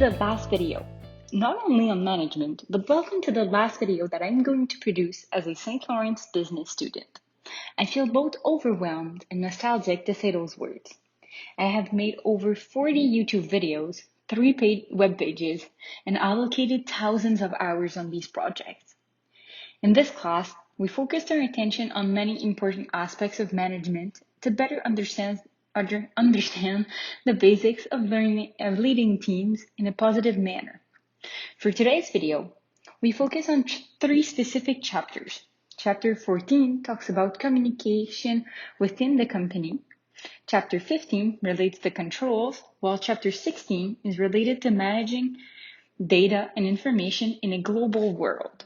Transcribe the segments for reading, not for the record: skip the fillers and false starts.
the last video, not only on management, but welcome to the last video that I'm going to produce as a St. Lawrence business student. I feel both overwhelmed and nostalgic to say those words. I have made over 40 YouTube videos, 3 web pages, and allocated thousands of hours on these projects. In this class, we focused our attention on many important aspects of management to better understand the basics of leading teams in a positive manner. For today's video, we focus on 3 specific chapters. Chapter 14 talks about communication within the company. Chapter 15 relates to controls, while Chapter 16 is related to managing data and information in a global world.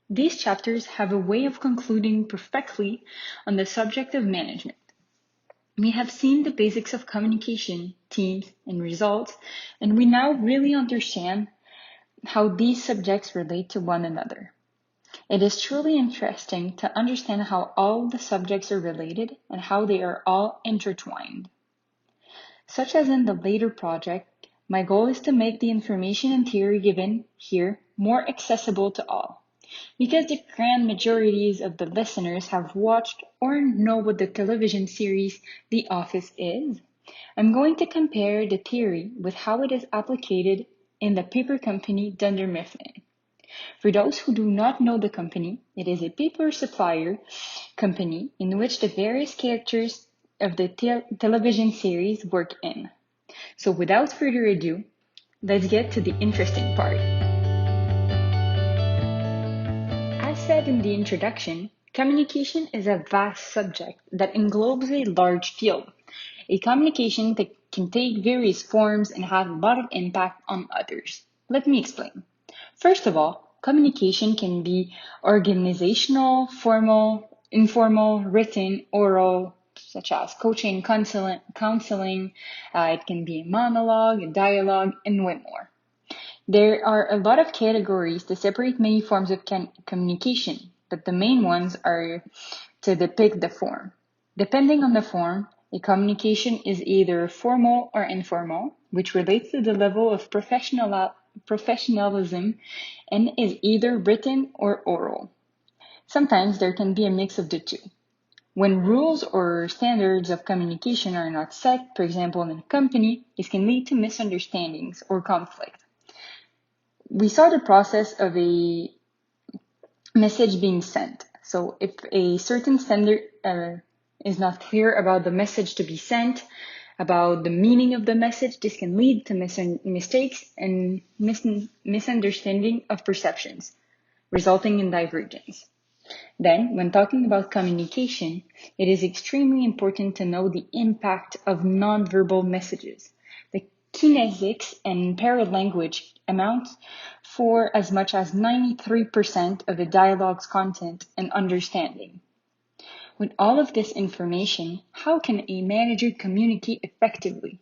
These chapters have a way of concluding perfectly on the subject of management. We have seen the basics of communication, teams, and results, and we now really understand how these subjects relate to one another. It is truly interesting to understand how all the subjects are related and how they are all intertwined. Such as in the later project, my goal is to make the information and theory given here more accessible to all. Because the grand majorities of the listeners have watched or know what the television series The Office is, I'm going to compare the theory with how it is applied in the paper company Dunder Mifflin. For those who do not know the company, it is a paper supplier company in which the various characters of the television series work in. So without further ado, let's get to the interesting part. As said in the introduction, communication is a vast subject that englobes a large field. A communication that can take various forms and have a lot of impact on others. Let me explain. First of all, communication can be organizational, formal, informal, written, oral, such as coaching, counseling. It can be a monologue, a dialogue, and way more. There are a lot of categories to separate many forms of communication, but the main ones are to depict the form. Depending on the form, a communication is either formal or informal, which relates to the level of professionalism and is either written or oral. Sometimes there can be a mix of the two. When rules or standards of communication are not set, for example in a company, this can lead to misunderstandings or conflict. We saw the process of a message being sent. So if a certain standard is not clear about the message to be sent, about the meaning of the message, this can lead to mistakes and misunderstanding of perceptions, resulting in divergence. Then, when talking about communication, it is extremely important to know the impact of nonverbal messages. The kinesics and paralanguage amount for as much as 93% of the dialogue's content and understanding. With all of this information, how can a manager communicate effectively?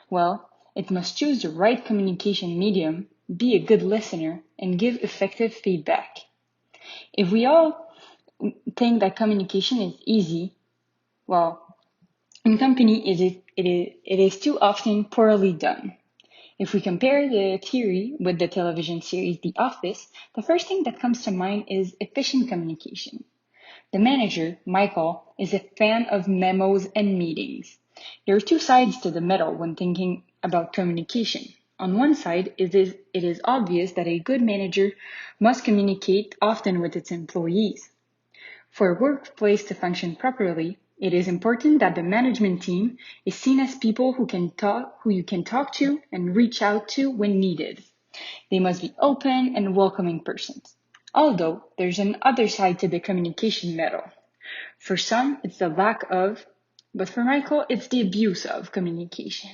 Well, it must choose the right communication medium, be a good listener, and give effective feedback. If we all think that communication is easy, well, in company it is too often poorly done. If we compare the theory with the television series The Office, the first thing that comes to mind is efficient communication. The manager, Michael, is a fan of memos and meetings. There are 2 sides to the medal when thinking about communication. On one side, it is obvious that a good manager must communicate often with its employees. For a workplace to function properly, it is important that the management team is seen as people who you can talk to and reach out to when needed. They must be open and welcoming persons. Although there's an other side to the communication medal. For some, it's the lack of, but for Michael, it's the abuse of communication.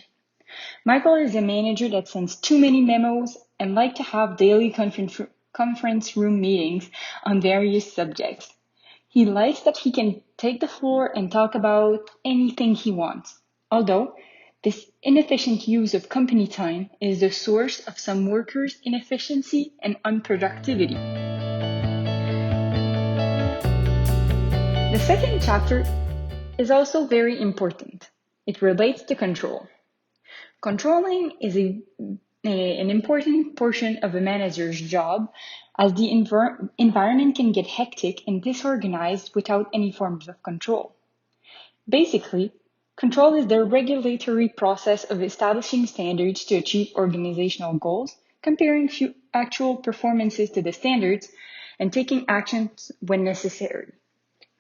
Michael is a manager that sends too many memos and likes to have daily conference room meetings on various subjects. He likes that he can take the floor and talk about anything he wants. Although, this inefficient use of company time is the source of some workers' inefficiency and unproductivity. The second chapter is also very important. It relates to control. Controlling is a an important portion of a manager's job, as the environment can get hectic and disorganized without any forms of control. Basically, control is the regulatory process of establishing standards to achieve organizational goals, comparing actual performances to the standards, and taking actions when necessary.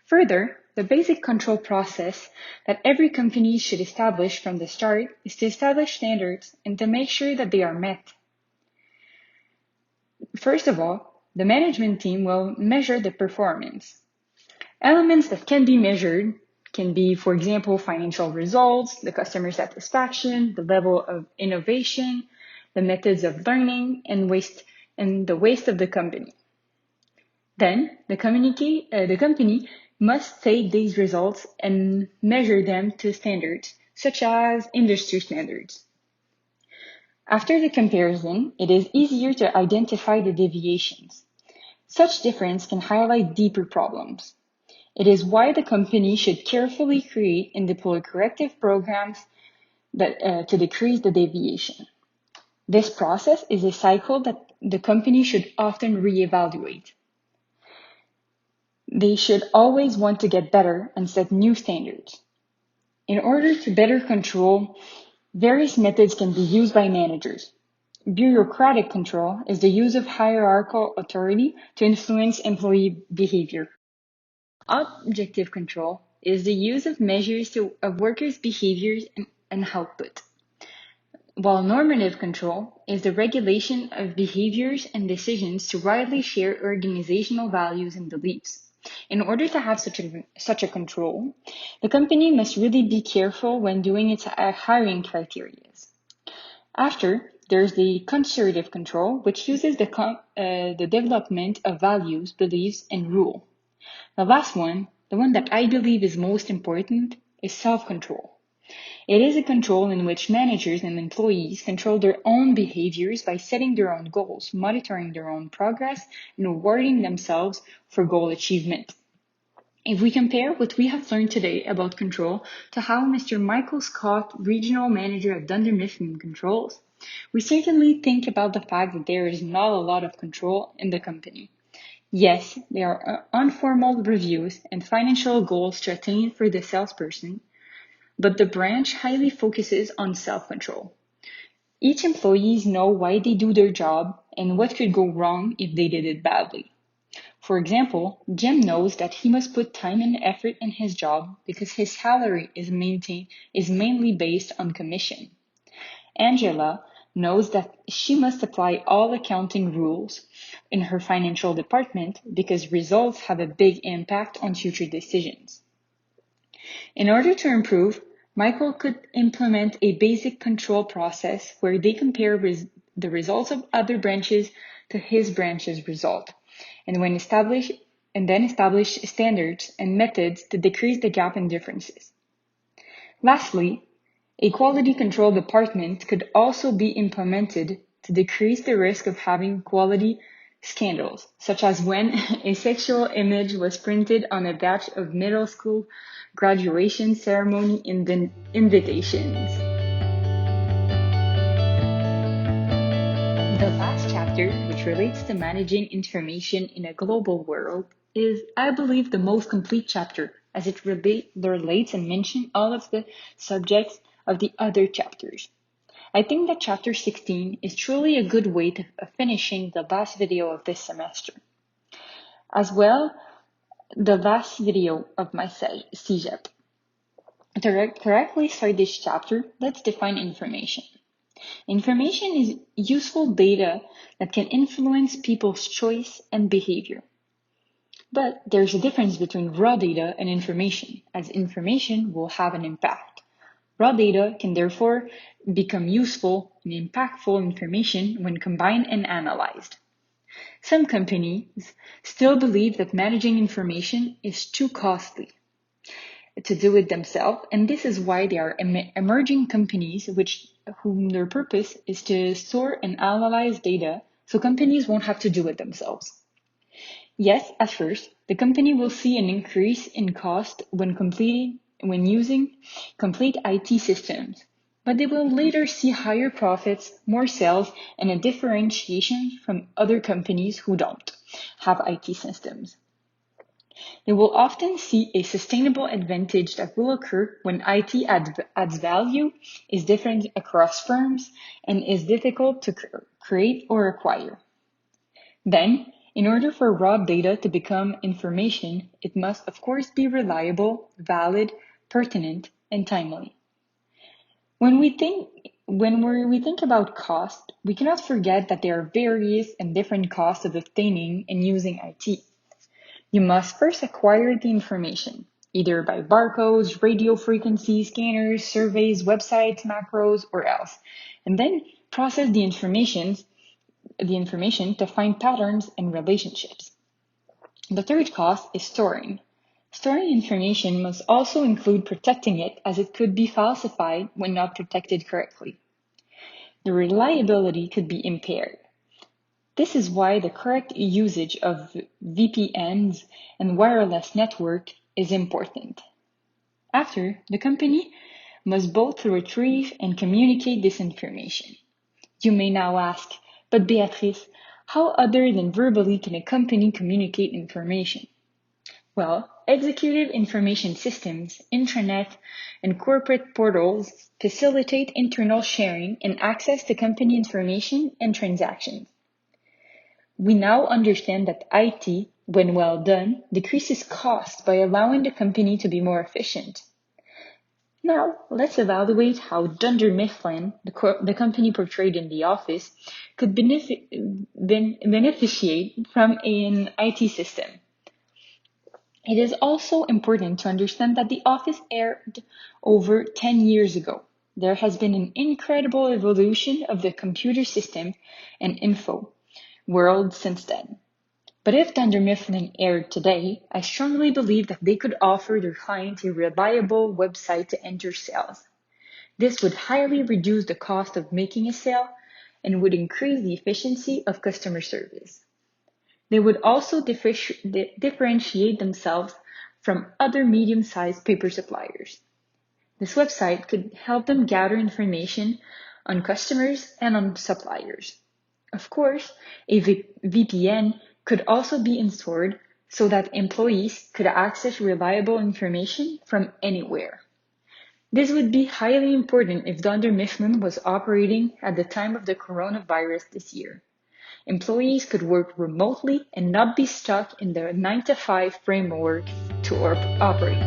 Further, the basic control process that every company should establish from the start is to establish standards and to make sure that they are met. First of all, the management team will measure the performance. Elements that can be measured can be, for example, financial results, the customer satisfaction, the level of innovation, the methods of learning, and the waste of the company. Then, the company must take these results and measure them to standards, such as industry standards. After the comparison, it is easier to identify the deviations. Such difference can highlight deeper problems. It is why the company should carefully create and deploy corrective programs to decrease the deviation. This process is a cycle that the company should often reevaluate. They should always want to get better and set new standards. In order to better control, various methods can be used by managers. Bureaucratic control is the use of hierarchical authority to influence employee behavior. Objective control is the use of measures of workers' behaviors and output. While normative control is the regulation of behaviors and decisions to widely share organizational values and beliefs. In order to have such a control, the company must really be careful when doing its hiring criteria. After, there's the conservative control, which uses the development of values, beliefs, and rule. The last one, the one that I believe is most important, is self-control. It is a control in which managers and employees control their own behaviors by setting their own goals, monitoring their own progress, and rewarding themselves for goal achievement. If we compare what we have learned today about control to how Mr. Michael Scott, regional manager at Dunder Mifflin, controls, we certainly think about the fact that there is not a lot of control in the company. Yes, there are informal reviews and financial goals to attain for the salesperson, but the branch highly focuses on self-control. Each employees know why they do their job and what could go wrong if they did it badly. For example, Jim knows that he must put time and effort in his job because his salary is mainly based on commission. Angela knows that she must apply all accounting rules in her financial department because results have a big impact on future decisions. In order to improve, Michael could implement a basic control process where they compare the results of other branches to his branch's result, and then establish standards and methods to decrease the gap in differences. Lastly, a quality control department could also be implemented to decrease the risk of having quality scandals, such as when a sexual image was printed on a batch of middle school graduation ceremony invitations. The last chapter, which relates to managing information in a global world, is, I believe, the most complete chapter, as it relates and mentions all of the subjects of the other chapters. I think that chapter 16 is truly a good way of finishing the last video of this semester. As well, the last video of my CEGEP. To correctly start this chapter, let's define information. Information is useful data that can influence people's choice and behavior. But there's a difference between raw data and information, as information will have an impact. Raw data can therefore become useful and impactful information when combined and analyzed. Some companies still believe that managing information is too costly to do it themselves, and this is why there are emerging companies whom their purpose is to store and analyze data so companies won't have to do it themselves. Yes, at first, the company will see an increase in cost when using complete IT systems. but they will later see higher profits, more sales, and a differentiation from other companies who don't have IT systems. They will often see a sustainable advantage that will occur when IT adds value, is different across firms, and is difficult to create or acquire. Then, in order for raw data to become information, it must of course be reliable, valid, pertinent, and timely. When we think about cost, we cannot forget that there are various and different costs of obtaining and using IT. You must first acquire the information, either by barcodes, radio frequency scanners, surveys, websites, macros, or else, and then process the information to find patterns and relationships. The third cost is storing. Storing information must also include protecting it, as it could be falsified when not protected correctly. The reliability could be impaired. This is why the correct usage of VPNs and wireless network is important. After, the company must both retrieve and communicate this information. You may now ask, but Beatrice, how other than verbally can a company communicate information? Well, executive information systems, intranet, and corporate portals facilitate internal sharing and access to company information and transactions. We now understand that IT, when well done, decreases cost by allowing the company to be more efficient. Now, let's evaluate how Dunder Mifflin, the company portrayed in The Office, could beneficiate from an IT system. It is also important to understand that The Office aired over 10 years ago. There has been an incredible evolution of the computer system and info world since then. But if Dunder Mifflin aired today, I strongly believe that they could offer their clients a reliable website to enter sales. This would highly reduce the cost of making a sale and would increase the efficiency of customer service. They would also differentiate themselves from other medium-sized paper suppliers. This website could help them gather information on customers and on suppliers. Of course, a VPN could also be installed so that employees could access reliable information from anywhere. This would be highly important if Dunder Mifflin was operating at the time of the coronavirus this year. Employees could work remotely and not be stuck in the 9-to-5 framework to operate.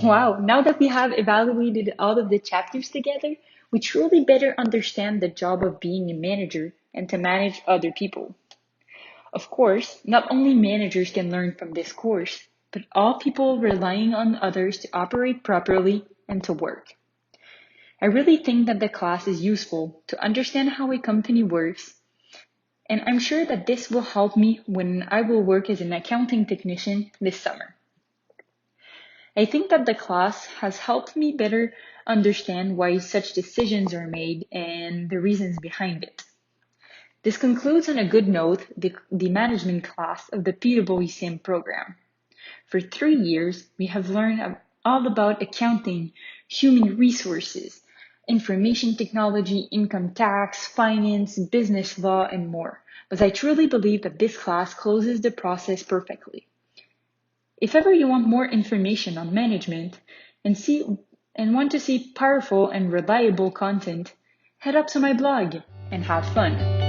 Wow, now that we have evaluated all of the chapters together, we truly better understand the job of being a manager and to manage other people. Of course, not only managers can learn from this course, but all people relying on others to operate properly and to work. I really think that the class is useful to understand how a company works, and I'm sure that this will help me when I will work as an accounting technician this summer. I think that the class has helped me better understand why such decisions are made and the reasons behind it. This concludes on a good note the management class of the PWCM program. For 3 years, we have learned all about accounting, human resources, information technology, income tax, finance, business law, and more. But I truly believe that this class closes the process perfectly. If ever you want more information on management and want to see powerful and reliable content, head up to my blog and have fun.